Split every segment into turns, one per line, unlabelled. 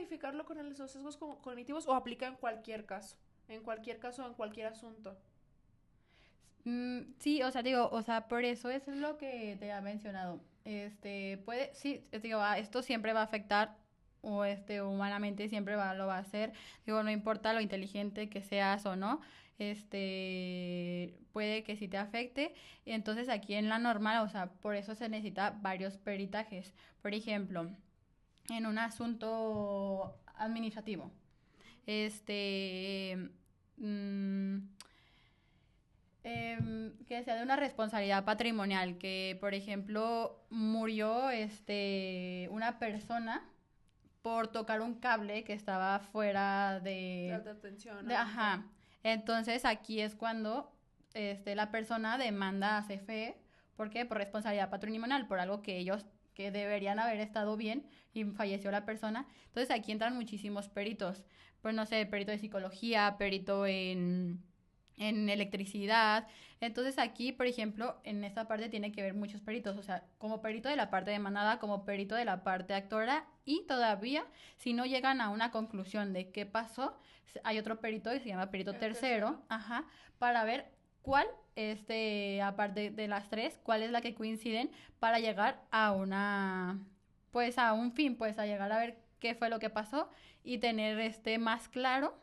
verificarlo con los sesgos cognitivos o aplica en cualquier caso? En cualquier caso, en cualquier asunto.
Sí, o sea, digo, o sea, por eso es lo que te ha mencionado. Puede, sí, digo, esto siempre va a afectar, o humanamente siempre lo va a hacer. Digo, no importa lo inteligente que seas o no, puede que sí te afecte. Entonces, aquí en la normal, o sea, por eso se necesita varios peritajes. Por ejemplo, en un asunto administrativo, este, mm, que sea de una responsabilidad patrimonial, que por ejemplo murió una persona por tocar un cable que estaba fuera
De alta tensión,
de
a lo mejor.
ajá. Entonces aquí es cuando la persona demanda a CFE, ¿por qué? Por responsabilidad patrimonial, por algo que ellos que deberían haber estado bien y falleció la persona. Entonces aquí entran muchísimos peritos, pues no sé, perito de psicología, perito en electricidad. Entonces aquí, por ejemplo, en esta parte tiene que ver muchos peritos, o sea, como perito de la parte demandada, como perito de la parte actora y todavía, si no llegan a una conclusión de qué pasó, hay otro perito que se llama perito
El tercero.
tercero, ajá, para ver cuál, aparte de las tres, cuál es la que coinciden para llegar a pues a un fin, pues a llegar a ver qué fue lo que pasó y tener más claro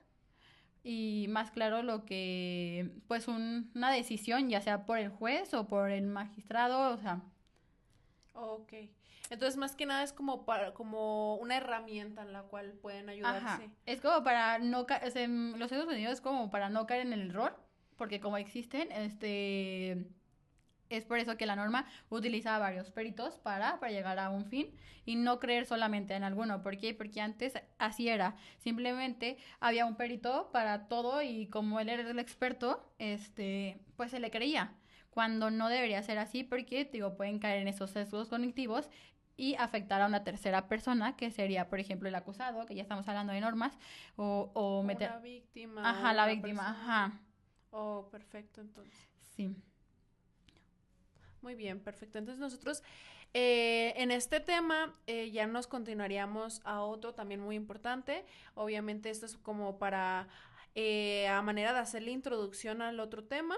lo que, pues una decisión, ya sea por el juez o por el magistrado, o sea,
Ok. Entonces, más que nada es como para, como una herramienta en la cual pueden
ajá,
ayudarse.
es como para no caer, en los Estados Unidos es como para no caer en el error, porque como existen, es por eso que la norma utiliza varios peritos para llegar a un fin y no creer solamente en alguno. ¿Por qué? Porque antes así era. Simplemente había un perito para todo y como él era el experto, pues se le creía. Cuando no debería ser así porque, digo, pueden caer en esos sesgos cognitivos y afectar a una tercera persona, que sería, por ejemplo, el acusado, que ya estamos hablando de normas, o
O
meter...
una víctima o
Ajá, la
una
víctima,
persona.
ajá,
Oh, perfecto, entonces.
sí.
Muy bien, perfecto. Entonces nosotros en este tema ya nos continuaríamos a otro también muy importante. Obviamente esto es como para a manera de hacer la introducción al otro tema.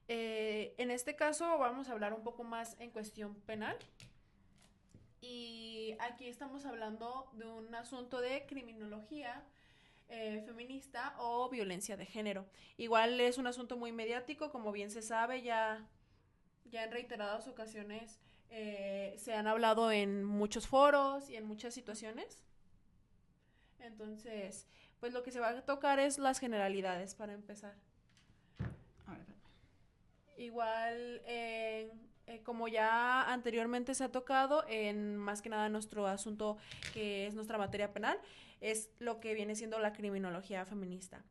En este caso vamos a hablar un poco más en cuestión penal. Y aquí estamos hablando de un asunto de criminología feminista o violencia de género. Igual es un asunto muy mediático, como bien se sabe, ya en reiteradas ocasiones se han hablado en muchos foros y en muchas situaciones. Entonces, pues lo que se va a tocar es las generalidades para empezar.
A ver,
Igual, como ya anteriormente se ha tocado, en más que nada nuestro asunto, que es nuestra materia penal, es lo que viene siendo la criminología feminista.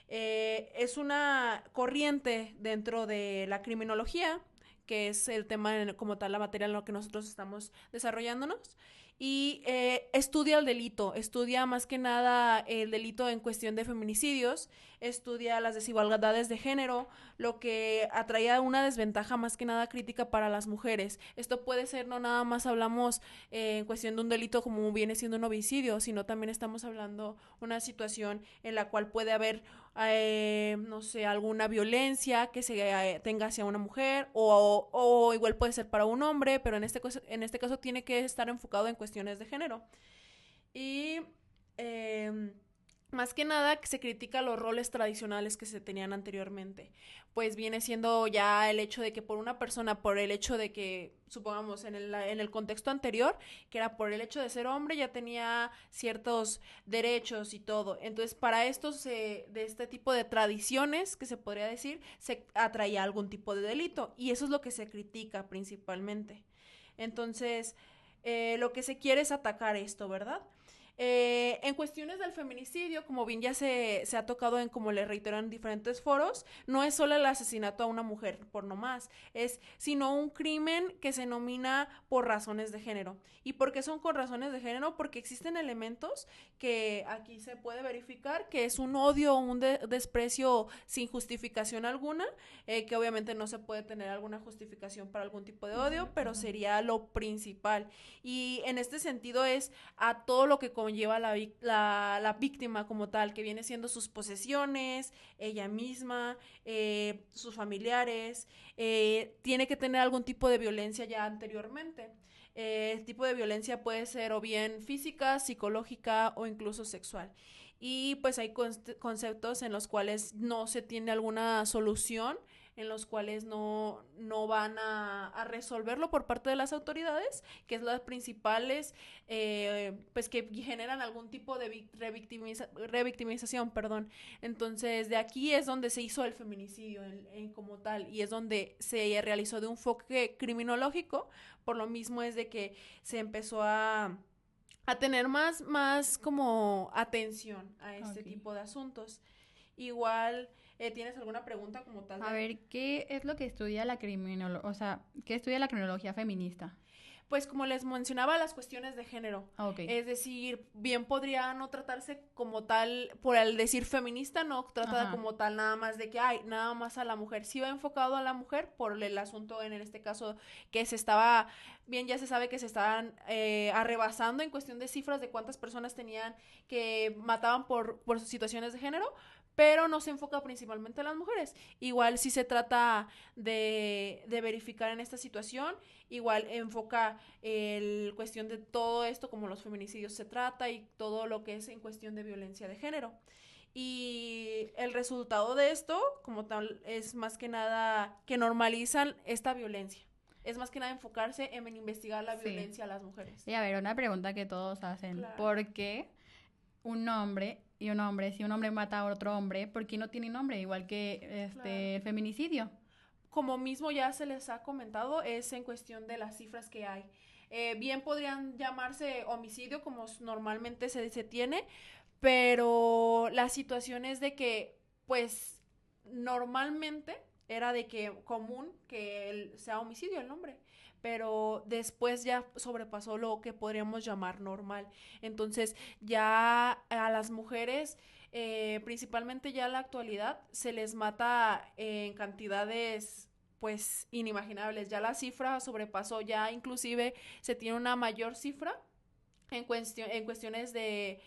Es una corriente dentro de la criminología, que es el tema como tal, la materia en lo que nosotros estamos desarrollándonos, y estudia el delito, estudia más que nada el delito en cuestión de feminicidios, estudia las desigualdades de género, lo que atraía una desventaja más que nada crítica para las mujeres. Esto puede ser, no nada más hablamos en cuestión de un delito como viene siendo un homicidio, sino también estamos hablando una situación en la cual puede haber, no sé, alguna violencia que se tenga hacia una mujer o igual puede ser para un hombre, pero en este caso tiene que estar enfocado en cuestiones de género. Y eh, más que nada que se critica los roles tradicionales que se tenían anteriormente. Pues viene siendo ya el hecho de que por una persona, por el hecho de que, supongamos, en el contexto anterior, que era por el hecho de ser hombre, ya tenía ciertos derechos y todo. Entonces, para estos, de este tipo de tradiciones, que se podría decir, se atraía algún tipo de delito. Y eso es lo que se critica principalmente. Entonces, lo que se quiere es atacar esto, ¿verdad? En cuestiones del feminicidio, como bien ya se ha tocado en, como le reitero en diferentes foros, no es solo el asesinato a una mujer por no más, es sino un crimen que se nomina por razones de género. ¿Y por qué son con razones de género? Porque existen elementos que aquí se puede verificar que es un odio o un desprecio sin justificación alguna, que obviamente no se puede tener alguna justificación para algún tipo de odio, pero sería lo principal. Y en este sentido es a todo lo que conlleva la víctima como tal, que viene siendo sus posesiones, ella misma, sus familiares, tiene que tener algún tipo de violencia ya anteriormente. El tipo de violencia puede ser o bien física, psicológica o incluso sexual. Y pues hay conceptos en los cuales no se tiene alguna solución, en los cuales no van a resolverlo por parte de las autoridades, que es las principales, pues que generan algún tipo de revictimización, perdón. Entonces, de aquí es donde se hizo el feminicidio como tal, y es donde se realizó de un enfoque criminológico, por lo mismo es de que se empezó a tener más como atención a este
Ok.
tipo de asuntos. Igual, ¿tienes alguna pregunta como tal
A
de?
ver, ¿qué es lo que estudia la criminología? O sea, ¿qué estudia la criminología feminista?
Pues como les mencionaba, las cuestiones de género.
Ah, ok.
Es decir, bien podría no tratarse como tal, por el decir feminista, no trata
Ajá.
como tal nada más de que hay, nada más a la mujer. Sí va enfocado a la mujer por el asunto en este caso que se estaba, bien ya se sabe que se estaban arrebasando en cuestión de cifras de cuántas personas tenían que mataban por sus situaciones de género, pero no se enfoca principalmente a las mujeres. Igual si se trata de verificar en esta situación, igual enfoca el cuestión de todo esto, como los feminicidios se trata y todo lo que es en cuestión de violencia de género. Y el resultado de esto, como tal, es más que nada que normalizan esta violencia. Es más que nada enfocarse en investigar la
Sí.
violencia a las mujeres.
Y a ver, una pregunta que todos hacen.
Claro.
¿Por qué un hombre y un hombre, si un hombre mata a otro hombre, por qué no tiene nombre? Igual que
Claro.
el feminicidio.
Como mismo ya se les ha comentado, es en cuestión de las cifras que hay. Bien podrían llamarse homicidio como normalmente se tiene, pero la situación es de que, pues, normalmente era de que común que sea homicidio el nombre, pero después ya sobrepasó lo que podríamos llamar normal. Entonces, ya a las mujeres, principalmente ya en la actualidad, se les mata en cantidades pues inimaginables. Ya la cifra sobrepasó, ya inclusive se tiene una mayor cifra en cuestiones de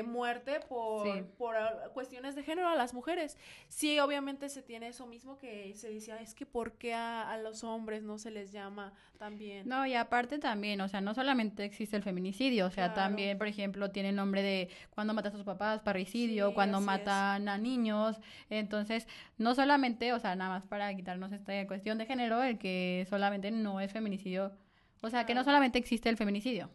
muerte
Sí.
por cuestiones de género a las mujeres. Sí, obviamente se tiene eso mismo que se decía, es que ¿por qué a los hombres no se les llama también?
No, y aparte también, o sea, no solamente existe el feminicidio, o sea,
Claro,
también, por ejemplo, tiene el nombre de cuando matas a sus papás, parricidio,
sí,
cuando
así es.
matan a niños, entonces, no solamente, o sea, nada más para quitarnos esta cuestión de género, el que solamente no es feminicidio, o sea, que no
Claro.
solamente existe el feminicidio.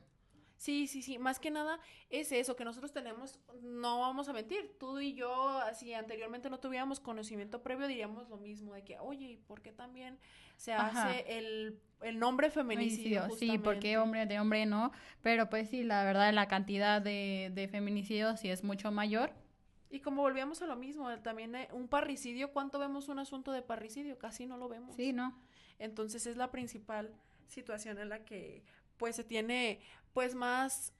Sí, sí, sí, más que nada es eso que nosotros tenemos, no vamos a mentir, tú y yo, si anteriormente no tuviéramos conocimiento previo, diríamos lo mismo, de que, oye, ¿y por qué también se
Ajá.
hace el nombre feminicidio
Feminicidio, sí, porque
justamente?
hombre de hombre no, pero pues sí, la verdad la cantidad de feminicidios sí es mucho mayor.
Y como volvíamos a lo mismo, también un parricidio, ¿cuánto vemos un asunto de parricidio? Casi no lo
Sí,
vemos.
¿no?
Entonces es la principal situación en la que pues se tiene pues más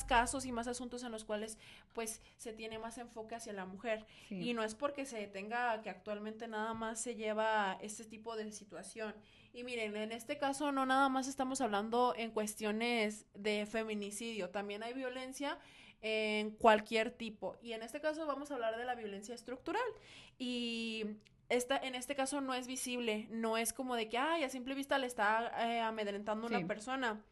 casos y más asuntos en los cuales pues se tiene más enfoque hacia la mujer.
Sí.
Y no es porque se tenga que actualmente nada más se lleva este tipo de situación. Y miren, en este caso no nada más estamos hablando en cuestiones de feminicidio, también hay violencia en cualquier tipo. Y en este caso vamos a hablar de la violencia estructural. Y en este caso no es visible, no es como de que, ay, a simple vista le está amedrentando a una
Sí.
persona.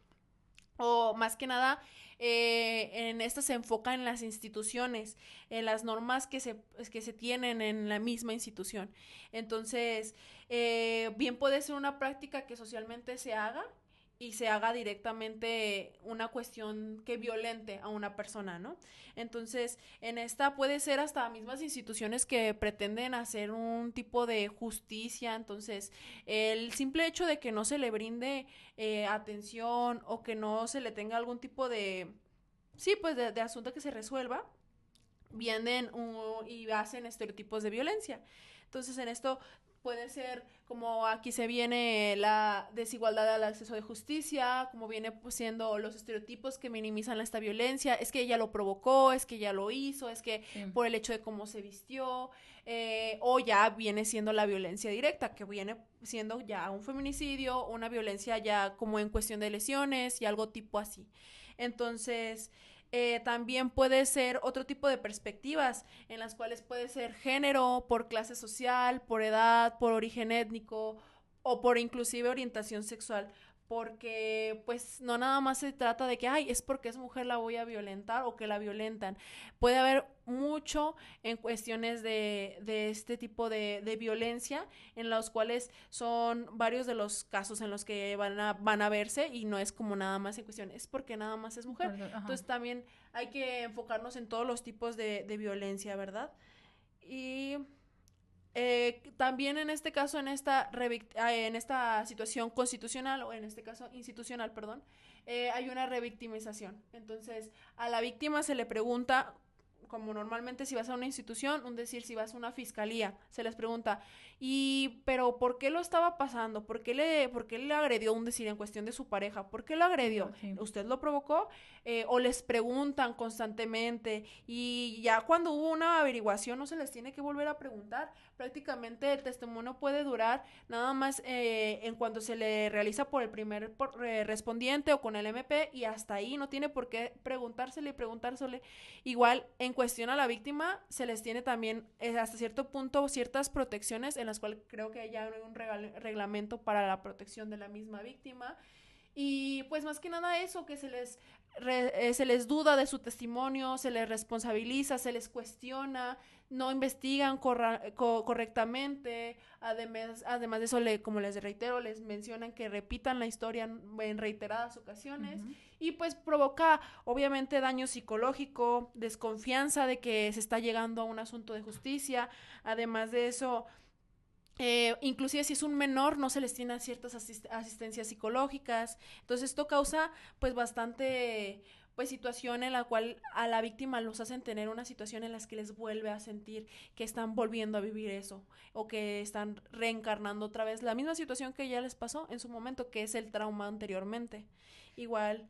O más que nada, en esta se enfoca en las instituciones, en las normas que se tienen en la misma institución. Entonces, bien puede ser una práctica que socialmente se haga y se haga directamente una cuestión que violente a una persona, ¿no? Entonces, en esta puede ser hasta mismas instituciones que pretenden hacer un tipo de justicia. Entonces, el simple hecho de que no se le brinde atención o que no se le tenga algún tipo de, sí, pues de asunto que se resuelva, vienen y hacen estereotipos de violencia. Entonces en esto puede ser como aquí se viene la desigualdad al acceso de justicia, como viene pues, siendo los estereotipos que minimizan esta violencia, es que ella lo provocó, es que ella lo hizo, es que
Sí.
por el hecho de cómo se vistió, o ya viene siendo la violencia directa, que viene siendo ya un feminicidio, una violencia ya como en cuestión de lesiones y algo tipo así. Entonces, También puede ser otro tipo de perspectivas en las cuales puede ser género, por clase social, por edad, por origen étnico o por inclusive orientación sexual, porque pues no nada más se trata de que, ay, es porque es mujer la voy a violentar o que la violentan. Puede haber mucho en cuestiones de este tipo de violencia, en los cuales son varios de los casos en los que van a verse y no es como nada más en cuestión, es porque nada más es mujer.
Ajá.
Entonces también hay que enfocarnos en todos los tipos de violencia, ¿verdad? Y también en este caso, en esta situación constitucional o en este caso institucional, perdón, hay una revictimización. Entonces, a la víctima se le pregunta, como normalmente si vas a una institución, un decir, si vas a una fiscalía, se les pregunta, pero ¿por qué lo estaba pasando? ¿Por qué le agredió, un decir, en cuestión de su pareja? ¿Por qué lo agredió?
Sí.
¿Usted lo provocó? O les preguntan constantemente y ya cuando hubo una averiguación no se les tiene que volver a preguntar. Prácticamente el testimonio puede durar nada más en cuanto se le realiza por el primer respondiente o con el MP y hasta ahí no tiene por qué preguntársele y preguntársele. Igual en cuestión a la víctima se les tiene también hasta cierto punto ciertas protecciones en las cuales creo que ya hay un reglamento para la protección de la misma víctima. Y pues más que nada eso, que se les duda de su testimonio, se les responsabiliza, se les cuestiona, no investigan correctamente, además de eso, como les reitero, les mencionan que repitan la historia en reiteradas ocasiones y pues provoca obviamente daño psicológico, desconfianza de que se está llegando a un asunto de justicia, además de eso inclusive si es un menor no se les tiene ciertas asistencias psicológicas, entonces esto causa pues bastante pues situación en la cual a la víctima los hacen tener una situación en la que les vuelve a sentir que están volviendo a vivir eso o que están reencarnando otra vez la misma situación que ya les pasó en su momento, que es el trauma anteriormente. Igual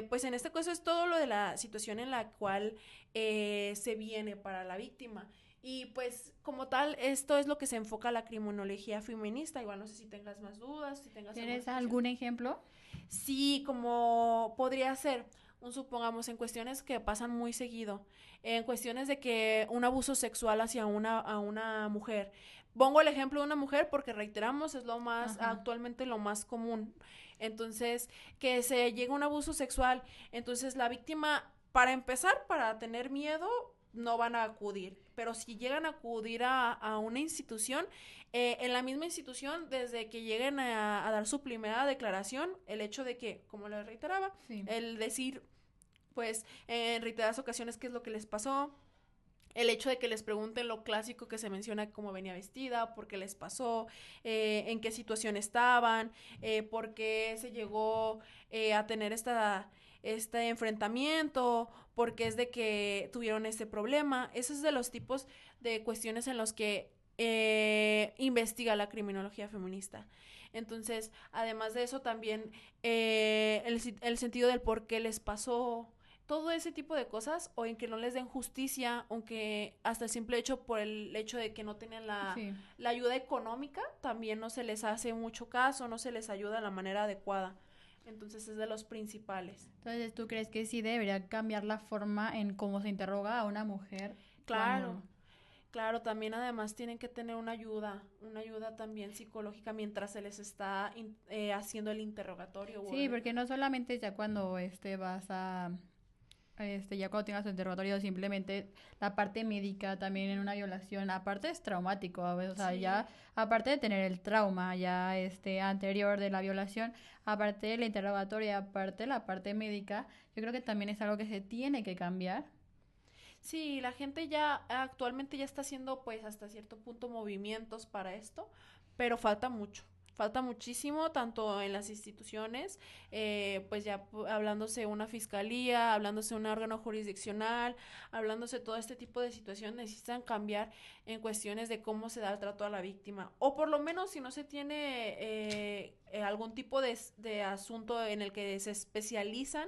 pues en este caso es todo lo de la situación en la cual se viene para la víctima. Y pues como tal, esto es lo que se enfoca a la criminología feminista. Igual no sé si tengas más dudas, si tengas alguna
¿Tienes
situación.
algún ejemplo?
Sí, como podría ser, supongamos, en cuestiones que pasan muy seguido, en cuestiones de que un abuso sexual hacia a una mujer. Pongo el ejemplo de una mujer porque reiteramos, es
Ajá.
actualmente lo más común. Entonces, que se llega a un abuso sexual, entonces la víctima, para empezar, para tener miedo, no van a acudir. Pero si llegan a acudir a una institución, en la misma institución, desde que lleguen a dar su primera declaración, el hecho de que, como les reiteraba,
Sí.
el decir, pues, en reiteradas ocasiones qué es lo que les pasó, el hecho de que les pregunten lo clásico que se menciona, cómo venía vestida, por qué les pasó, en qué situación estaban, por qué se llegó a tener este enfrentamiento, porque es de que tuvieron este problema. Eso es de los tipos de cuestiones en los que investiga la criminología feminista. Entonces, además de eso, también el sentido del por qué les pasó, todo ese tipo de cosas, o en que no les den justicia, aunque hasta el simple hecho por el hecho de que no tienen
Sí.
la ayuda económica, también no se les hace mucho caso, no se les ayuda de la manera adecuada. Entonces es de los principales.
Entonces, ¿tú crees que sí debería cambiar la forma en cómo se interroga a una mujer
Claro,
cuando...
claro, también además tienen que tener una ayuda también psicológica mientras se les está haciendo el interrogatorio.
Sí, porque no solamente ya cuando vas a ya cuando tengas tu interrogatorio, simplemente la parte médica también en una violación, aparte es traumático, a veces, o sea,
Sí,
ya aparte de tener el trauma ya anterior de la violación, aparte del interrogatorio, aparte la parte médica, yo creo que también es algo que se tiene que cambiar.
sí, la gente ya actualmente ya está haciendo pues hasta cierto punto movimientos para esto, pero falta mucho. Falta muchísimo, tanto en las instituciones, pues ya hablándose una fiscalía, hablándose un órgano jurisdiccional, hablándose todo este tipo de situaciones, necesitan cambiar en cuestiones de cómo se da el trato a la víctima. O por lo menos si no se tiene algún tipo de asunto en el que se especializan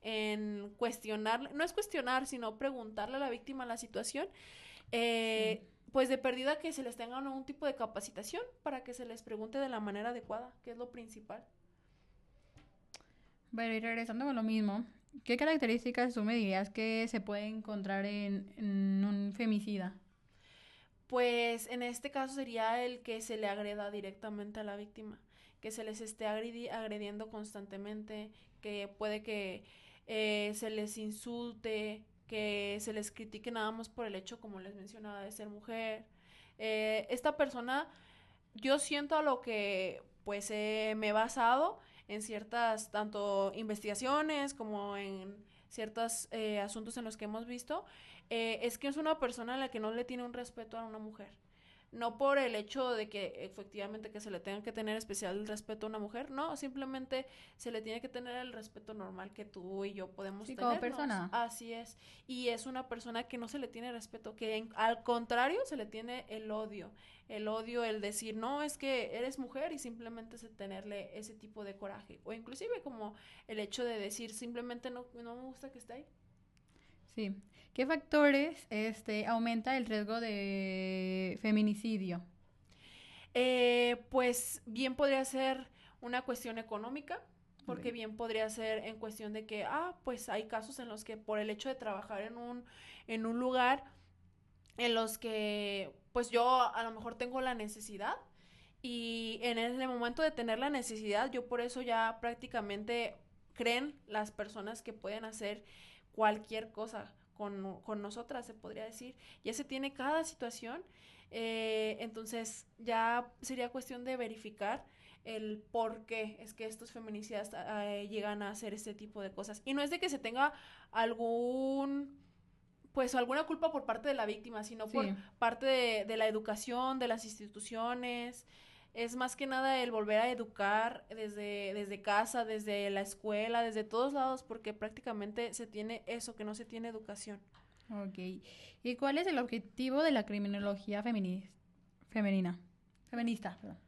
en cuestionar, no es cuestionar, sino preguntarle a la víctima la situación,
Sí.
pues de perdida que se les tenga un tipo de capacitación para que se les pregunte de la manera adecuada, que es lo principal.
Pero y regresando con lo mismo, ¿Qué características tú me dirías que se puede encontrar en un femicida?
Pues en este caso sería el que se le agreda directamente a la víctima, que se les esté agrediendo constantemente, que puede que se les insulte, que se les critique nada más por el hecho, como les mencionaba, de ser mujer. Esta persona, yo siento a lo que pues me he basado en ciertas tanto investigaciones como en ciertos asuntos en los que hemos visto, es que es una persona a la que no le tiene un respeto a una mujer. No por el hecho de que efectivamente que se le tenga que tener especial respeto a una mujer, no, simplemente se le tiene que tener el respeto normal que tú y yo podemos
Sí, como
tenernos.
persona.
Así es. Y es una persona que no se le tiene respeto, que al contrario se le tiene el odio. El odio, el decir, no, es que eres mujer y simplemente es tenerle ese tipo de coraje. O inclusive como el hecho de decir, simplemente no me gusta que esté ahí.
Sí. ¿Qué factores aumenta el riesgo de feminicidio?
Pues bien podría ser una cuestión económica, porque
Ok.
bien podría ser en cuestión de que, pues hay casos en los que por el hecho de trabajar en un lugar en los que pues yo a lo mejor tengo la necesidad y en ese momento de tener la necesidad, yo por eso ya prácticamente creen las personas que pueden hacer cualquier cosa con nosotras, se podría decir. Ya se tiene cada situación, entonces ya sería cuestión de verificar el por qué es que estos feminicidas llegan a hacer este tipo de cosas. Y no es de que se tenga algún pues alguna culpa por parte de la víctima, sino por
Sí.
parte de la educación, de las instituciones. Es más que nada el volver a educar desde casa, desde la escuela, desde todos lados, porque prácticamente se tiene eso, que no se tiene educación.
Ok. ¿Y cuál es el objetivo de la criminología femenina? Feminista, perdón.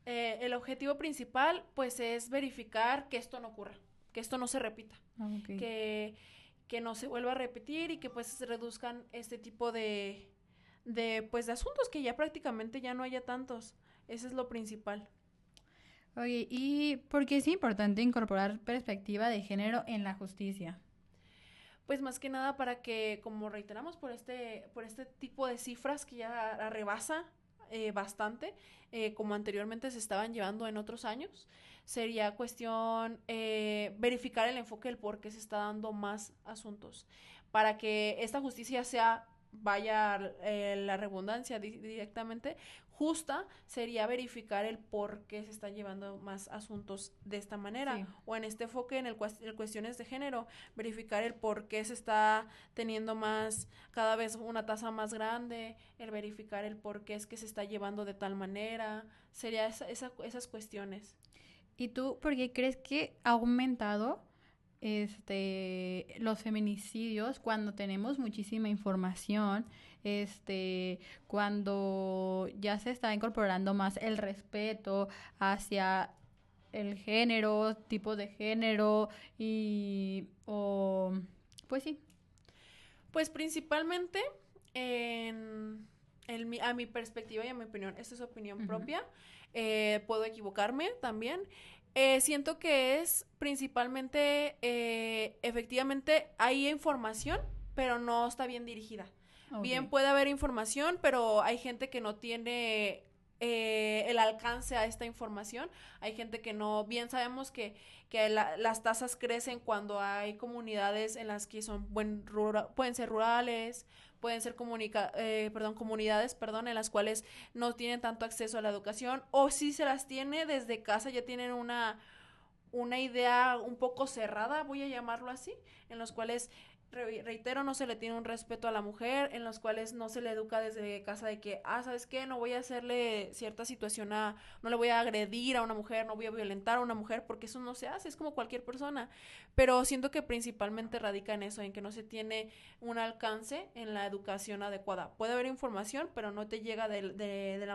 El objetivo principal, pues, es verificar que esto no ocurra, que esto no se repita,
Ok.
que, que no se vuelva a repetir y que pues se reduzcan este tipo pues, de asuntos que ya prácticamente ya no haya tantos. Eso es lo principal.
Oye, ¿y por qué es importante incorporar perspectiva de género en la justicia?
Pues más que nada para que, como reiteramos, por este tipo de cifras que ya la rebasa bastante, como anteriormente se estaban llevando en otros años, sería cuestión verificar el enfoque del por qué se está dando más asuntos, para que esta justicia sea, vaya la redundancia directamente, justa, sería verificar el por qué se están llevando más asuntos de esta manera,
Sí.
o en este enfoque en cuestiones de género, verificar el por qué se está teniendo cada vez una tasa más grande, el verificar el por qué es que se está llevando de tal manera, sería esas cuestiones.
¿Y tú por qué crees que ha aumentado los feminicidios cuando tenemos muchísima información, cuando ya se está incorporando más el respeto hacia el género, tipo de género y o pues sí.
Pues principalmente a mi perspectiva y a mi opinión, esta es opinión
Ujú.
propia, puedo equivocarme también. Siento que es principalmente, efectivamente, hay información, pero no está bien dirigida. Bien
Ok.
puede haber información, pero hay gente que no tiene el alcance a esta información. Hay gente que no, bien sabemos que las tasas crecen cuando hay comunidades en las que son pueden ser rurales, pueden ser comunidades, perdón, en las cuales no tienen tanto acceso a la educación, o si se las tiene desde casa, ya tienen una idea un poco cerrada, voy a llamarlo así, en los cuales reitero, no se le tiene un respeto a la mujer, en los cuales no se le educa desde casa de que, ¿sabes qué? No voy a hacerle cierta situación no le voy a agredir a una mujer, no voy a violentar a una mujer, porque eso no se hace, es como cualquier persona. Pero siento que principalmente radica en eso, en que no se tiene un alcance en la educación adecuada. Puede haber información, pero no te llega de la manera